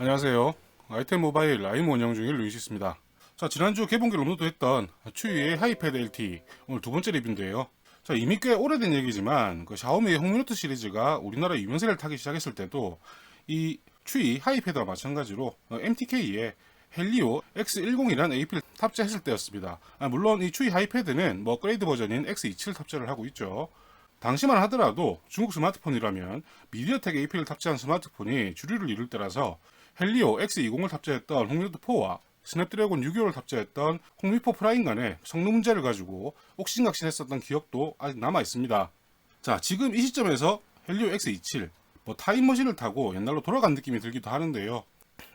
안녕하세요. 아이템 모바일 라이브 운영 중인 루이시스입니다. 자, 지난주 개봉기를 업로드했던 추이의 하이패드 LTE 오늘 두 번째 리뷰인데요. 자, 이미 꽤 오래된 얘기지만 그 샤오미의 홍미노트 시리즈가 우리나라 유명세를 타기 시작했을 때도 이 추이 하이패드와 마찬가지로 MTK에 헬리오 X10이라는 AP를 탑재했을 때였습니다. 물론 이 추이 하이패드는 업그레이드 버전인 X27을 탑재를 하고 있죠. 당시만 하더라도 중국 스마트폰이라면 미디어텍 AP를 탑재한 스마트폰이 주류를 이룰 때라서 헬리오 X20을 탑재했던 홍미노트4와 스냅드래곤 625를 탑재했던 홍미4 프라임 간의 성능 문제를 가지고 옥신각신했었던 기억도 아직 남아 있습니다. 자, 지금 이 시점에서 헬리오 X27 타임머신을 타고 옛날로 돌아간 느낌이 들기도 하는데요.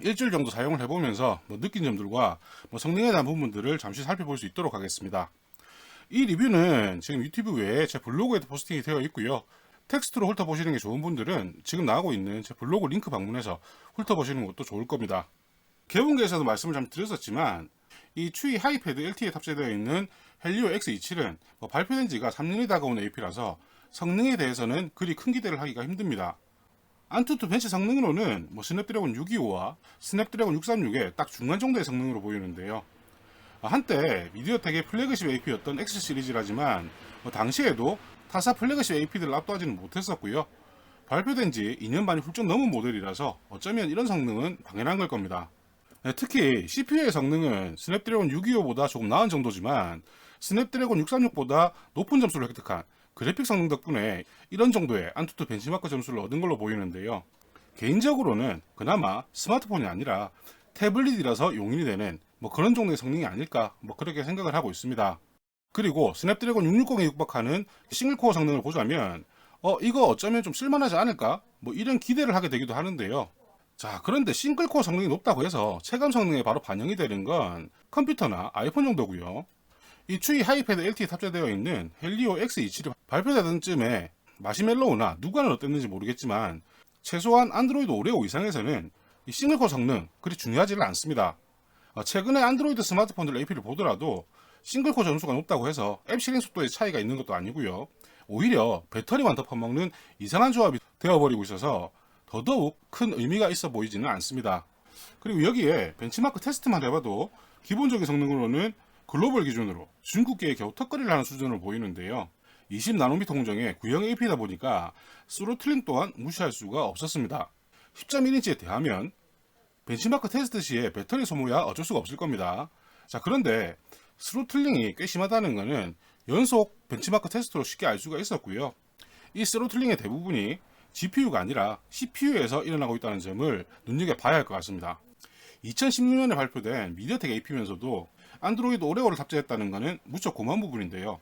일주일 정도 사용을 해보면서 느낀 점들과 성능에 대한 부분들을 잠시 살펴볼 수 있도록 하겠습니다. 이 리뷰는 지금 유튜브 외에 제 블로그에도 포스팅이 되어 있고요. 텍스트로 훑어보시는 게 좋은 분들은 지금 나오고 있는 제 블로그 링크 방문해서 훑어보시는 것도 좋을 겁니다. 개봉기에서도 말씀을 잠시 드렸었지만 이 추이 하이패드 LTE에 탑재되어 있는 헬리오 X27은 발표된 지가 3년이 다가온 AP라서 성능에 대해서는 그리 큰 기대를 하기가 힘듭니다. 안투투 벤치 성능으로는 스냅드래곤 625와 스냅드래곤 636의 딱 중간 정도의 성능으로 보이는데요. 한때 미디어텍의 플래그십 AP였던 X 시리즈라지만 당시에도 타사 플래그십 AP들을 압도하지는 못했었고요. 발표된 지 2년 반이 훌쩍 넘은 모델이라서 어쩌면 이런 성능은 당연한 걸 겁니다. 특히 CPU의 성능은 스냅드래곤 625보다 조금 나은 정도지만 스냅드래곤 636보다 높은 점수를 획득한 그래픽 성능 덕분에 이런 정도의 안투투 벤치마크 점수를 얻은 걸로 보이는데요. 개인적으로는 그나마 스마트폰이 아니라 태블릿이라서 용인이 되는 그런 정도의 성능이 아닐까 그렇게 생각을 하고 있습니다. 그리고 스냅드래곤 660에 육박하는 싱글코어 성능을 보자면 이거 어쩌면 좀 쓸만하지 않을까 이런 기대를 하게 되기도 하는데요. 자, 그런데 싱글코어 성능이 높다고 해서 체감 성능에 바로 반영이 되는 건 컴퓨터나 아이폰 정도고요. 이 추이 하이패드 LTE 탑재되어 있는 헬리오 X27이 발표되던 쯤에 마시멜로우나 누가는 어땠는지 모르겠지만 최소한 안드로이드 오레오 이상에서는 이 싱글코어 성능 그리 중요하지는 않습니다. 최근에 안드로이드 스마트폰들 AP를 보더라도 싱글코어 점수가 높다고 해서 앱 실행 속도의 차이가 있는 것도 아니고요. 오히려 배터리만 더 퍼먹는 이상한 조합이 되어버리고 있어서 더더욱 큰 의미가 있어 보이지는 않습니다. 그리고 여기에 벤치마크 테스트만 해봐도 기본적인 성능으로는 글로벌 기준으로 중국계의 겨우 턱걸이를 하는 수준으로 보이는데요. 20나노미터 공정의 구형 AP다 보니까 스로틀링 또한 무시할 수가 없었습니다. 10.1인치에 대하면 벤치마크 테스트 시에 배터리 소모야 어쩔 수가 없을 겁니다. 자, 그런데 스로틀링이 꽤 심하다는 것은 연속 벤치마크 테스트로 쉽게 알 수가 있었고요. 이 스로틀링의 대부분이 GPU가 아니라 CPU에서 일어나고 있다는 점을 눈여겨봐야 할 것 같습니다. 2016년에 발표된 미디어텍 AP면서도 안드로이드 오레오를 탑재했다는 것은 무척 고마운 부분인데요.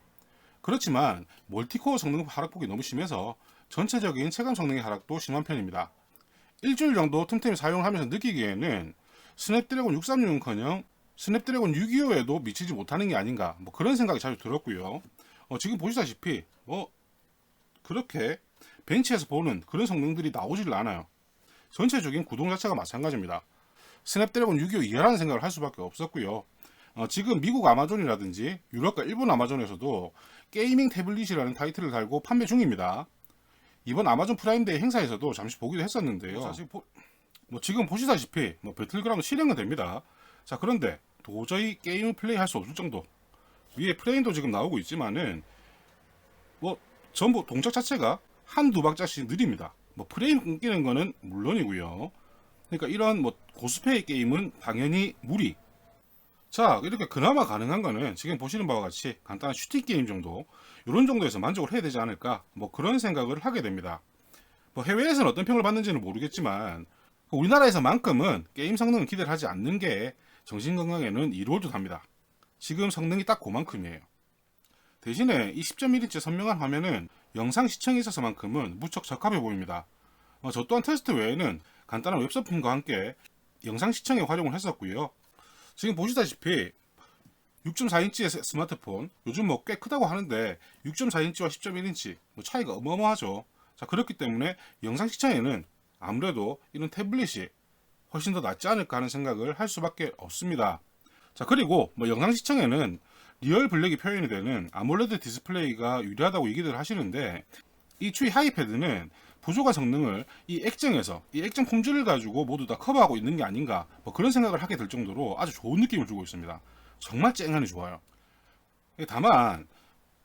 그렇지만 멀티코어 성능 하락폭이 너무 심해서 전체적인 체감 성능의 하락도 심한 편입니다. 일주일 정도 틈틈이 사용을 하면서 느끼기에는 스냅드래곤 636은커녕 스냅드래곤 625에도 미치지 못하는 게 아닌가 그런 생각이 자주 들었고요. 지금 보시다시피 그렇게 벤치에서 보는 그런 성능들이 나오질 않아요. 전체적인 구동 자체가 마찬가지입니다. 스냅드래곤 625 이하라는 생각을 할 수밖에 없었고요. 지금 미국 아마존이라든지 유럽과 일본 아마존에서도 게이밍 태블릿이라는 타이틀을 달고 판매 중입니다. 이번 아마존 프라임데이 행사에서도 잠시 보기도 했었는데요. 지금 보시다시피 배틀그라운드 실행은 됩니다. 자, 그런데 도저히 게임을 플레이할 수 없을 정도. 위에 프레임도 지금 나오고 있지만은 전부 동작 자체가 한두 박자씩 느립니다. 프레임 끊기는 거는 물론이고요. 그러니까 이런 고스펙의 게임은 당연히 무리. 자, 이렇게 그나마 가능한 거는 지금 보시는 바와 같이 간단한 슈팅 게임 정도, 이런 정도에서 만족을 해야 되지 않을까 그런 생각을 하게 됩니다. 해외에서는 어떤 평을 받는지는 모르겠지만 우리나라에서만큼은 게임 성능을 기대를 하지 않는 게 정신건강에는 이로울 듯합니다. 지금 성능이 딱 그만큼이에요. 대신에 이 10.1인치 선명한 화면은 영상 시청에 있어서만큼은 무척 적합해 보입니다. 저 또한 테스트 외에는 간단한 웹서핑과 함께 영상 시청에 활용을 했었고요. 지금 보시다시피 6.4인치의 스마트폰, 요즘 꽤 크다고 하는데 6.4인치와 10.1인치 차이가 어마어마하죠. 자, 그렇기 때문에 영상 시청에는 아무래도 이런 태블릿이 훨씬 더 낫지 않을까 하는 생각을 할 수밖에 없습니다. 자, 그리고 영상 시청에는 리얼 블랙이 표현이 되는 아몰레드 디스플레이가 유리하다고 얘기들 하시는데 이 추이 하이패드는 부족한 성능을 이 액정 품질을 가지고 모두 다 커버하고 있는 게 아닌가, 뭐 그런 생각을 하게 될 정도로 아주 좋은 느낌을 주고 있습니다. 정말 쨍하니 좋아요. 다만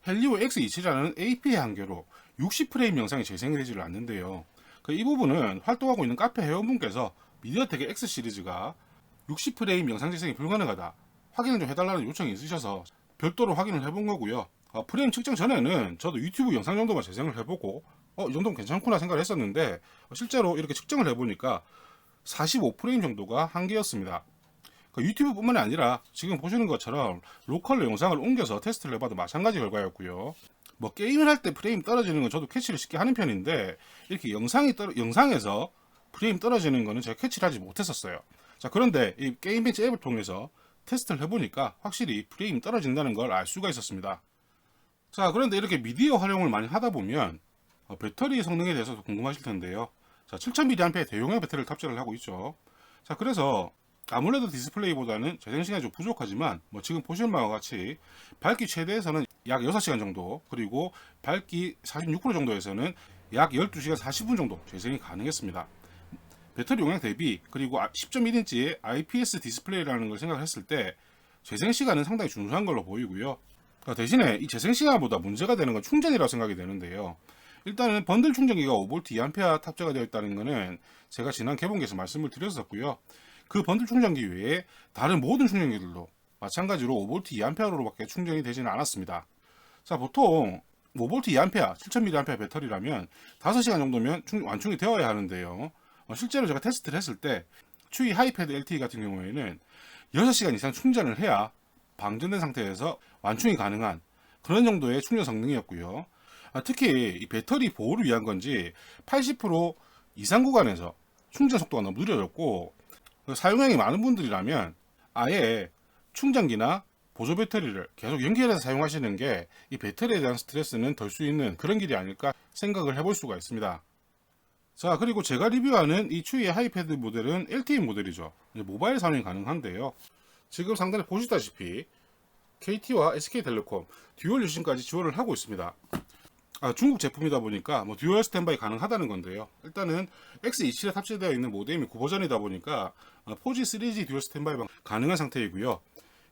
헬리오 X27이라는 AP의 한계로 60프레임 영상이 재생이 되지를 않는데요. 이 부분은 활동하고 있는 카페 회원분께서 미디어텍의 X 시리즈가 60프레임 영상 재생이 불가능하다, 확인을 좀 해달라는 요청이 있으셔서 별도로 확인을 해본 거고요. 프레임 측정 전에는 저도 유튜브 영상 정도만 재생을 해보고 이 정도면 괜찮구나 생각을 했었는데, 실제로 이렇게 측정을 해보니까 45프레임 정도가 한계였습니다. 유튜브뿐만이 아니라 지금 보시는 것처럼 로컬로 영상을 옮겨서 테스트를 해봐도 마찬가지 결과였고요. 뭐 게임을 할 때 프레임 떨어지는 건 저도 캐치를 쉽게 하는 편인데, 이렇게 영상에서 프레임 떨어지는 거는 제가 캐치를 하지 못했었어요. 자, 그런데 이 게임벤치 앱을 통해서 테스트를 해보니까 확실히 프레임 떨어진다는 걸 알 수가 있었습니다. 자, 그런데 이렇게 미디어 활용을 많이 하다 보면 배터리 성능에 대해서도 궁금하실 텐데요. 자, 7000mAh 대용량 배터리를 탑재를 하고 있죠. 자, 그래서 아무래도 디스플레이보다는 재생시간이 좀 부족하지만, 뭐 지금 보실 바와 같이 밝기 최대에서는 약 6시간 정도, 그리고 밝기 46% 정도에서는 약 12시간 40분 정도 재생이 가능했습니다. 배터리 용량 대비, 그리고 10.1인치의 IPS 디스플레이라는 걸 생각했을 때 재생시간은 상당히 준수한 걸로 보이고요. 대신에 이 재생시간보다 문제가 되는 건 충전이라고 생각이 되는데요. 일단은 번들 충전기가 5V 2A 탑재가 되어 있다는 것은 제가 지난 개봉기에서 말씀을 드렸었고요. 그 번들 충전기 외에 다른 모든 충전기들도 마찬가지로 5V 2A로 밖에 충전이 되지는 않았습니다. 자, 보통 5V 2A 7000mAh 배터리라면 5시간 정도면 완충이 되어야 하는데요. 실제로 제가 테스트를 했을 때 추이 하이패드 LTE 같은 경우에는 6시간 이상 충전을 해야 방전된 상태에서 완충이 가능한 그런 정도의 충전 성능이었고요. 특히 이 배터리 보호를 위한 건지 80% 이상 구간에서 충전 속도가 너무 느려졌고, 사용량이 많은 분들이라면 아예 충전기나 보조 배터리를 계속 연결해서 사용하시는 게 이 배터리에 대한 스트레스는 덜 수 있는 그런 길이 아닐까 생각을 해볼 수가 있습니다. 자, 그리고 제가 리뷰하는 이 추이의 하이패드 모델은 LTE 모델이죠. 모바일 사용이 가능한데요. 지금 상단에 보시다시피 KT와 SK텔레콤 듀얼 유심까지 지원을 하고 있습니다. 중국 제품이다 보니까 뭐 듀얼 스탠바이 가능하다는 건데요. 일단은 X27에 탑재되어 있는 모뎀이 9버전이다 보니까 4G, 3G 듀얼 스탠바이가 가능한 상태이고요.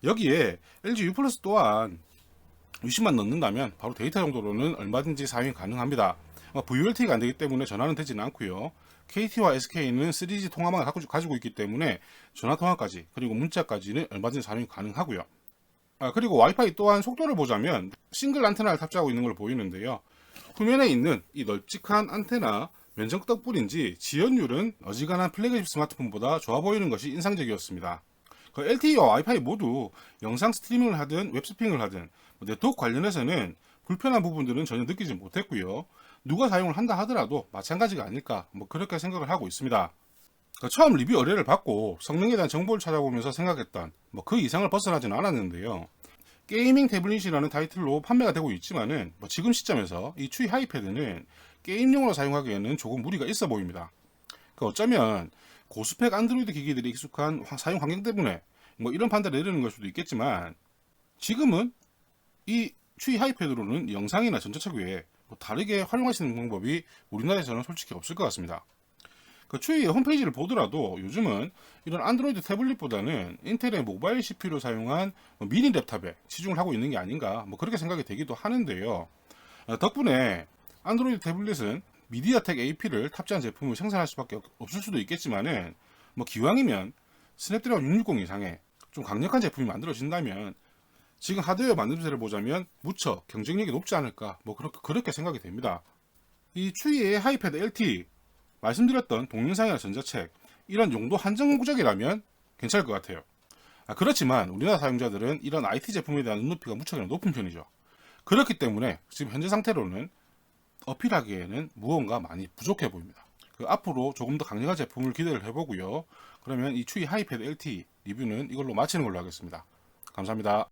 여기에 LG U 플러스 또한 유심만 넣는다면 바로 데이터 정도로는 얼마든지 사용이 가능합니다. VoLTE가 안되기 때문에 전화는 되지는 않고요. KT와 SK는 3G 통화망을 가지고 있기 때문에 전화통화까지, 그리고 문자까지는 얼마든지 사용이 가능하고요. 그리고 와이파이 또한 속도를 보자면 싱글 안테나를 탑재하고 있는 걸 보이는데요. 후면에 있는 이 널찍한 안테나 면적 덕분인지 지연율은 어지간한 플래그십 스마트폰보다 좋아 보이는 것이 인상적이었습니다. LTE와 와이파이 모두 영상 스트리밍을 하든 웹서핑을 하든 네트워크 관련해서는 불편한 부분들은 전혀 느끼지 못했고요. 누가 사용을 한다 하더라도 마찬가지가 아닐까, 그렇게 생각을 하고 있습니다. 처음 리뷰 의뢰를 받고 성능에 대한 정보를 찾아보면서 생각했던 그 이상을 벗어나지는 않았는데요. 게이밍 태블릿이라는 타이틀로 판매가 되고 있지만은 지금 시점에서 이 추이 하이패드는 게임용으로 사용하기에는 조금 무리가 있어 보입니다. 어쩌면 고스펙 안드로이드 기기들이 익숙한 사용 환경 때문에 이런 판단을 내리는 걸 수도 있겠지만, 지금은 이 추이 하이패드로는 영상이나 전자책 외에 다르게 활용할 수 있는 방법이 우리나라에서는 솔직히 없을 것 같습니다. 추이 홈페이지를 보더라도 요즘은 이런 안드로이드 태블릿보다는 인텔의 모바일 CPU를 사용한 미니 랩탑에 치중을 하고 있는 게 아닌가, 그렇게 생각이 되기도 하는데요. 덕분에 안드로이드 태블릿은 미디어텍 AP를 탑재한 제품을 생산할 수밖에 없을 수도 있겠지만은, 기왕이면 스냅드래곤 660 이상의 좀 강력한 제품이 만들어진다면 지금 하드웨어 만듦새를 보자면 무척 경쟁력이 높지 않을까, 그렇게 생각이 됩니다. 이 추이의 하이패드 LTE, 말씀드렸던 동영상이나 전자책, 이런 용도 한정 구적이라면 괜찮을 것 같아요. 그렇지만 우리나라 사용자들은 이런 IT 제품에 대한 눈높이가 무척이나 높은 편이죠. 그렇기 때문에 지금 현재 상태로는 어필하기에는 무언가 많이 부족해 보입니다. 앞으로 조금 더 강력한 제품을 기대를 해보고요. 그러면 이 추이 하이패드 LTE 리뷰는 이걸로 마치는 걸로 하겠습니다. 감사합니다.